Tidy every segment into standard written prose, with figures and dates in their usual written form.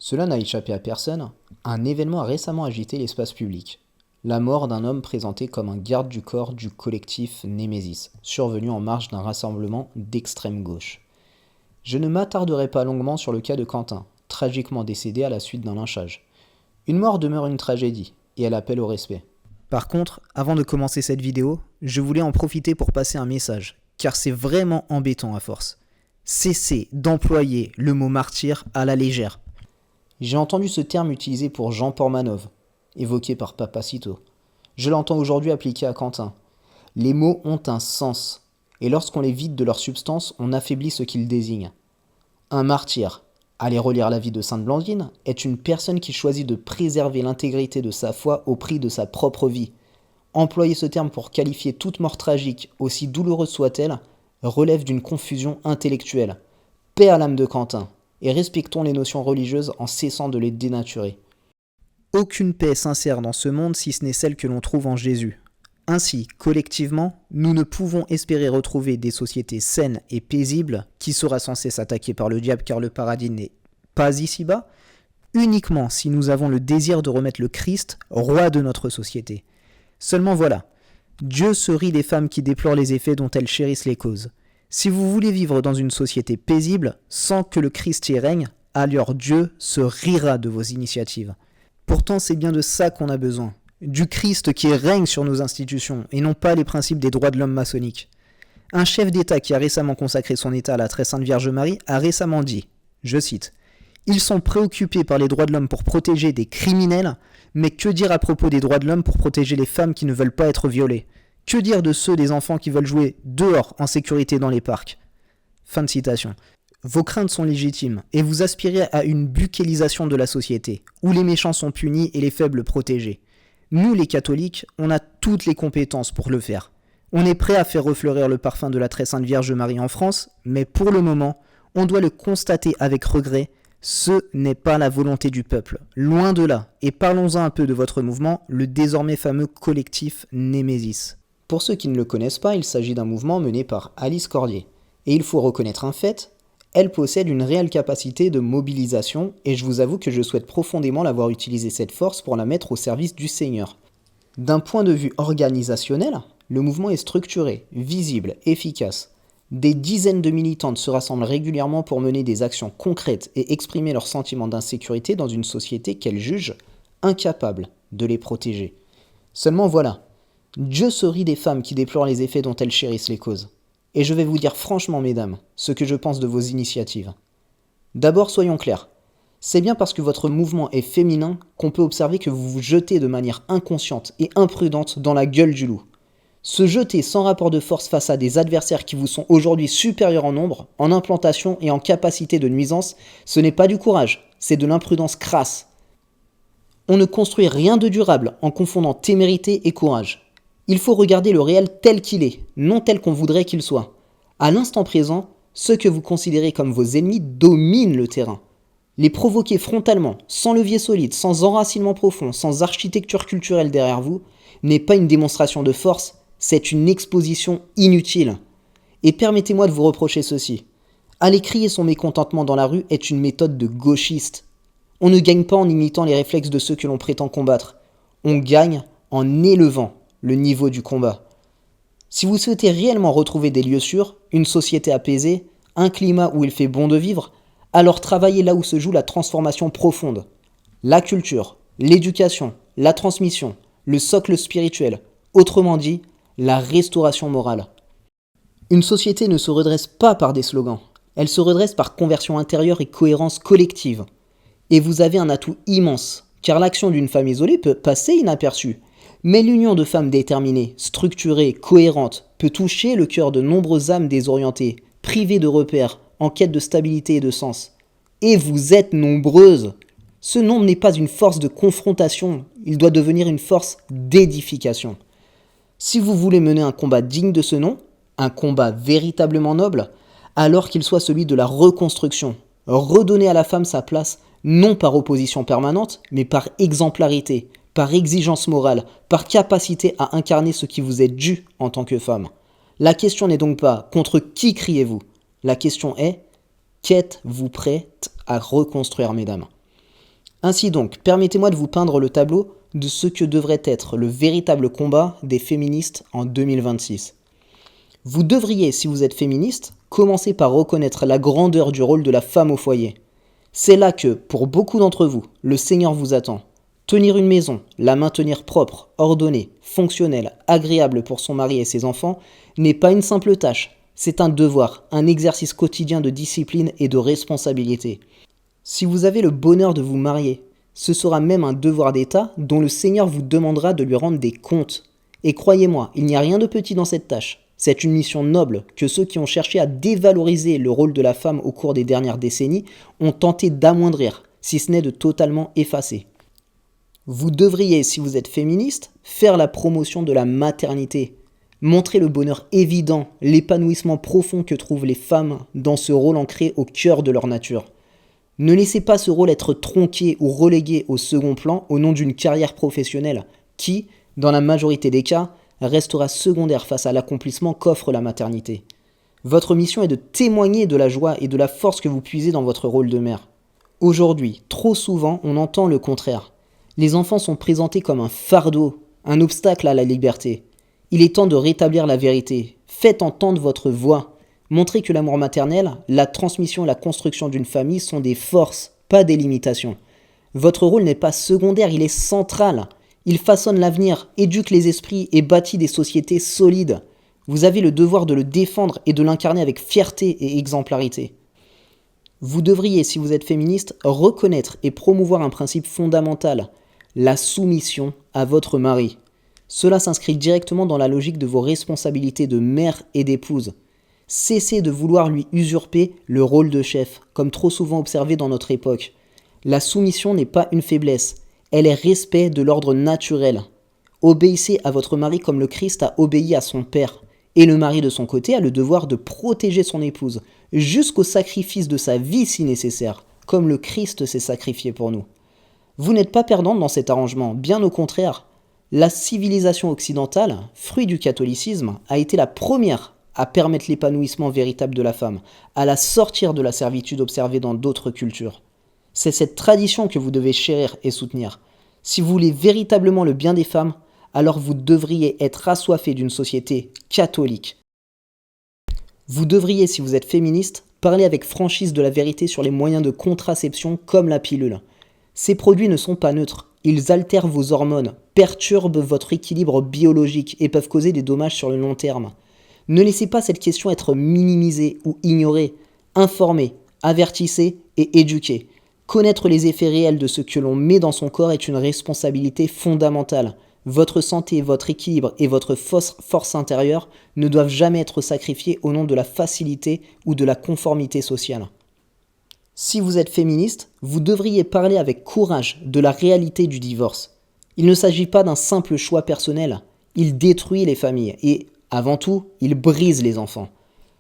Cela n'a échappé à personne, un événement a récemment agité l'espace public. La mort d'un homme présenté comme un garde du corps du collectif Némésis, survenu en marge d'un rassemblement d'extrême gauche. Je ne m'attarderai pas longuement sur le cas de Quentin, tragiquement décédé à la suite d'un lynchage. Une mort demeure une tragédie, et elle appelle au respect. Par contre, avant de commencer cette vidéo, je voulais en profiter pour passer un message, car c'est vraiment embêtant à force. Cessez d'employer le mot martyr à la légère. J'ai entendu ce terme utilisé pour Jean Pormanov, évoqué par Papacito. Je l'entends aujourd'hui appliqué à Quentin. Les mots ont un sens, et lorsqu'on les vide de leur substance, on affaiblit ce qu'ils désignent. Un martyr, allez relire la vie de Sainte Blandine, est une personne qui choisit de préserver l'intégrité de sa foi au prix de sa propre vie. Employer ce terme pour qualifier toute mort tragique, aussi douloureuse soit-elle, relève d'une confusion intellectuelle. Paix à l'âme de Quentin, et respectons les notions religieuses en cessant de les dénaturer. Aucune paix sincère dans ce monde si ce n'est celle que l'on trouve en Jésus. Ainsi, collectivement, nous ne pouvons espérer retrouver des sociétés saines et paisibles qui sera censé s'attaquer par le diable car le paradis n'est pas ici-bas, uniquement si nous avons le désir de remettre le Christ roi de notre société. Seulement voilà, Dieu se rit des femmes qui déplorent les effets dont elles chérissent les causes. Si vous voulez vivre dans une société paisible, sans que le Christ y règne, alors Dieu se rira de vos initiatives. Pourtant, c'est bien de ça qu'on a besoin. Du Christ qui règne sur nos institutions, et non pas les principes des droits de l'homme maçonniques. Un chef d'État qui a récemment consacré son État à la très sainte Vierge Marie a récemment dit, je cite, « Ils sont préoccupés par les droits de l'homme pour protéger des criminels, mais que dire à propos des droits de l'homme pour protéger les femmes qui ne veulent pas être violées ? Que dire de ceux des enfants qui veulent jouer dehors en sécurité dans les parcs ?» Fin de citation. Vos craintes sont légitimes et vous aspirez à une buckélisation de la société, où les méchants sont punis et les faibles protégés. Nous, les catholiques, on a toutes les compétences pour le faire. On est prêt à faire refleurir le parfum de la très sainte Vierge Marie en France, mais pour le moment, on doit le constater avec regret, ce n'est pas la volonté du peuple. Loin de là, et parlons-en un peu de votre mouvement, le désormais fameux collectif Némésis. Pour ceux qui ne le connaissent pas, il s'agit d'un mouvement mené par Alice Cordier. Et il faut reconnaître un fait, elle possède une réelle capacité de mobilisation et je vous avoue que je souhaite profondément l'avoir utilisé cette force pour la mettre au service du Seigneur. D'un point de vue organisationnel, le mouvement est structuré, visible, efficace. Des dizaines de militantes se rassemblent régulièrement pour mener des actions concrètes et exprimer leurs sentiments d'insécurité dans une société qu'elles jugent incapable de les protéger. Seulement voilà, Dieu se rit des femmes qui déplorent les effets dont elles chérissent les causes. Et je vais vous dire franchement, mesdames, ce que je pense de vos initiatives. D'abord, soyons clairs. C'est bien parce que votre mouvement est féminin qu'on peut observer que vous vous jetez de manière inconsciente et imprudente dans la gueule du loup. Se jeter sans rapport de force face à des adversaires qui vous sont aujourd'hui supérieurs en nombre, en implantation et en capacité de nuisance, ce n'est pas du courage, c'est de l'imprudence crasse. On ne construit rien de durable en confondant témérité et courage. Il faut regarder le réel tel qu'il est, non tel qu'on voudrait qu'il soit. À l'instant présent, ceux que vous considérez comme vos ennemis dominent le terrain. Les provoquer frontalement, sans levier solide, sans enracinement profond, sans architecture culturelle derrière vous, n'est pas une démonstration de force, c'est une exposition inutile. Et permettez-moi de vous reprocher ceci. Aller crier son mécontentement dans la rue est une méthode de gauchiste. On ne gagne pas en imitant les réflexes de ceux que l'on prétend combattre. On gagne en élevant le niveau du combat. Si vous souhaitez réellement retrouver des lieux sûrs, une société apaisée, un climat où il fait bon de vivre, alors travaillez là où se joue la transformation profonde. La culture, l'éducation, la transmission, le socle spirituel, autrement dit, la restauration morale. Une société ne se redresse pas par des slogans, elle se redresse par conversion intérieure et cohérence collective. Et vous avez un atout immense, car l'action d'une femme isolée peut passer inaperçue. Mais l'union de femmes déterminées, structurées, cohérentes, peut toucher le cœur de nombreuses âmes désorientées, privées de repères, en quête de stabilité et de sens. Et vous êtes nombreuses. Ce nombre n'est pas une force de confrontation, il doit devenir une force d'édification. Si vous voulez mener un combat digne de ce nom, un combat véritablement noble, alors qu'il soit celui de la reconstruction, redonner à la femme sa place, non par opposition permanente, mais par exemplarité, par exigence morale, par capacité à incarner ce qui vous est dû en tant que femme. La question n'est donc pas contre qui criez-vous, la question est qu'êtes-vous prête à reconstruire, mesdames ? Ainsi donc, permettez-moi de vous peindre le tableau de ce que devrait être le véritable combat des féministes en 2026. Vous devriez, si vous êtes féministe, commencer par reconnaître la grandeur du rôle de la femme au foyer. C'est là que, pour beaucoup d'entre vous, le Seigneur vous attend. Tenir une maison, la maintenir propre, ordonnée, fonctionnelle, agréable pour son mari et ses enfants, n'est pas une simple tâche, c'est un devoir, un exercice quotidien de discipline et de responsabilité. Si vous avez le bonheur de vous marier, ce sera même un devoir d'État dont le Seigneur vous demandera de lui rendre des comptes. Et croyez-moi, il n'y a rien de petit dans cette tâche. C'est une mission noble que ceux qui ont cherché à dévaloriser le rôle de la femme au cours des dernières décennies ont tenté d'amoindrir, si ce n'est de totalement effacer. Vous devriez, si vous êtes féministe, faire la promotion de la maternité. Montrer le bonheur évident, l'épanouissement profond que trouvent les femmes dans ce rôle ancré au cœur de leur nature. Ne laissez pas ce rôle être tronqué ou relégué au second plan au nom d'une carrière professionnelle qui, dans la majorité des cas, restera secondaire face à l'accomplissement qu'offre la maternité. Votre mission est de témoigner de la joie et de la force que vous puisez dans votre rôle de mère. Aujourd'hui, trop souvent, on entend le contraire. Les enfants sont présentés comme un fardeau, un obstacle à la liberté. Il est temps de rétablir la vérité. Faites entendre votre voix. Montrez que l'amour maternel, la transmission et la construction d'une famille sont des forces, pas des limitations. Votre rôle n'est pas secondaire, il est central. Il façonne l'avenir, éduque les esprits et bâtit des sociétés solides. Vous avez le devoir de le défendre et de l'incarner avec fierté et exemplarité. Vous devriez, si vous êtes féministe, reconnaître et promouvoir un principe fondamental, la soumission à votre mari. Cela s'inscrit directement dans la logique de vos responsabilités de mère et d'épouse. Cessez de vouloir lui usurper le rôle de chef, comme trop souvent observé dans notre époque. La soumission n'est pas une faiblesse, elle est respect de l'ordre naturel. Obéissez à votre mari comme le Christ a obéi à son Père. Et le mari de son côté a le devoir de protéger son épouse, jusqu'au sacrifice de sa vie si nécessaire, comme le Christ s'est sacrifié pour nous. Vous n'êtes pas perdante dans cet arrangement, bien au contraire. La civilisation occidentale, fruit du catholicisme, a été la première à permettre l'épanouissement véritable de la femme, à la sortir de la servitude observée dans d'autres cultures. C'est cette tradition que vous devez chérir et soutenir. Si vous voulez véritablement le bien des femmes, alors vous devriez être assoiffé d'une société catholique. Vous devriez, si vous êtes féministe, parler avec franchise de la vérité sur les moyens de contraception comme la pilule. Ces produits ne sont pas neutres, ils altèrent vos hormones, perturbent votre équilibre biologique et peuvent causer des dommages sur le long terme. Ne laissez pas cette question être minimisée ou ignorée. Informez, avertissez et éduquez. Connaître les effets réels de ce que l'on met dans son corps est une responsabilité fondamentale. Votre santé, votre équilibre et votre force intérieure ne doivent jamais être sacrifiés au nom de la facilité ou de la conformité sociale. Si vous êtes féministe, vous devriez parler avec courage de la réalité du divorce. Il ne s'agit pas d'un simple choix personnel, il détruit les familles et, avant tout, il brise les enfants.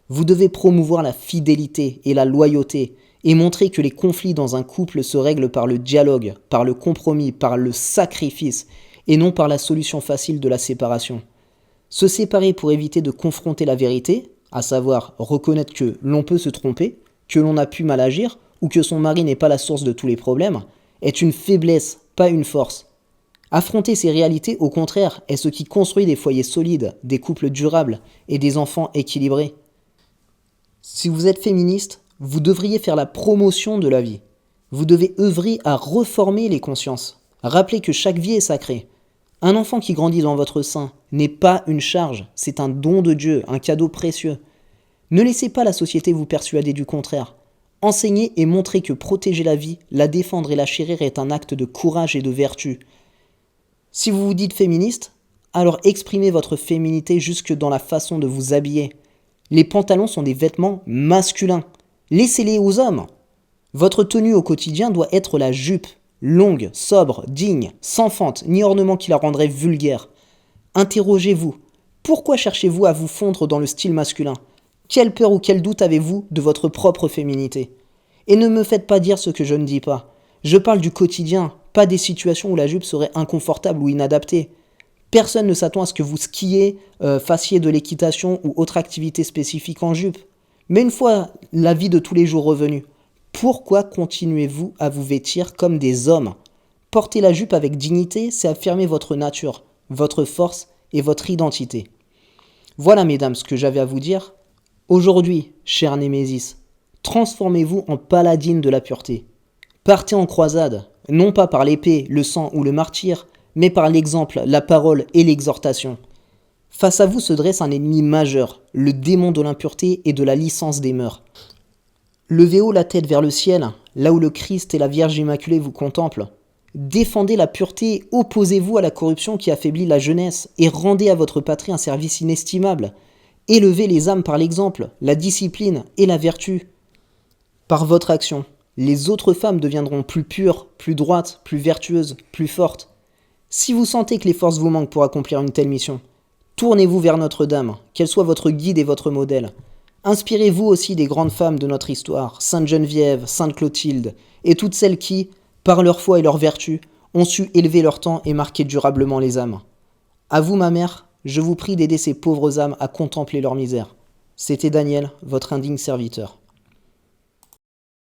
Vous devez promouvoir la fidélité et la loyauté et montrer que les conflits dans un couple se règlent par le dialogue, par le compromis, par le sacrifice et non par la solution facile de la séparation. Se séparer pour éviter de confronter la vérité, à savoir reconnaître que l'on peut se tromper, que l'on a pu mal agir ou que son mari n'est pas la source de tous les problèmes, est une faiblesse, pas une force. Affronter ces réalités, au contraire, est ce qui construit des foyers solides, des couples durables et des enfants équilibrés. Si vous êtes féministe, vous devriez faire la promotion de la vie. Vous devez œuvrer à reformer les consciences. Rappelez que chaque vie est sacrée. Un enfant qui grandit dans votre sein n'est pas une charge, c'est un don de Dieu, un cadeau précieux. Ne laissez pas la société vous persuader du contraire. Enseignez et montrez que protéger la vie, la défendre et la chérir est un acte de courage et de vertu. Si vous vous dites féministe, alors exprimez votre féminité jusque dans la façon de vous habiller. Les pantalons sont des vêtements masculins. Laissez-les aux hommes. Votre tenue au quotidien doit être la jupe. Longue, sobre, digne, sans fente, ni ornement qui la rendrait vulgaire. Interrogez-vous. Pourquoi cherchez-vous à vous fondre dans le style masculin ? Quelle peur ou quel doute avez-vous de votre propre féminité ? Et ne me faites pas dire ce que je ne dis pas. Je parle du quotidien, pas des situations où la jupe serait inconfortable ou inadaptée. Personne ne s'attend à ce que vous skiez, fassiez de l'équitation ou autre activité spécifique en jupe. Mais une fois la vie de tous les jours revenue, Pourquoi continuez-vous à vous vêtir comme des hommes? Porter la jupe avec dignité, c'est affirmer votre nature, votre force et votre identité. Voilà, mesdames, ce que j'avais à vous dire. Aujourd'hui, cher Némésis, transformez-vous en paladine de la pureté. Partez en croisade, non pas par l'épée, le sang ou le martyre, mais par l'exemple, la parole et l'exhortation. Face à vous se dresse un ennemi majeur, le démon de l'impureté et de la licence des mœurs. Levez haut la tête vers le ciel, là où le Christ et la Vierge Immaculée vous contemplent. Défendez la pureté, opposez-vous à la corruption qui affaiblit la jeunesse et rendez à votre patrie un service inestimable. Élevez les âmes par l'exemple, la discipline et la vertu. Par votre action, les autres femmes deviendront plus pures, plus droites, plus vertueuses, plus fortes. Si vous sentez que les forces vous manquent pour accomplir une telle mission, tournez-vous vers Notre-Dame, qu'elle soit votre guide et votre modèle. Inspirez-vous aussi des grandes femmes de notre histoire, Sainte Geneviève, Sainte Clotilde, et toutes celles qui, par leur foi et leur vertu, ont su élever leur temps et marquer durablement les âmes. À vous, ma mère, je vous prie d'aider ces pauvres âmes à contempler leur misère. C'était Daniel, votre indigne serviteur.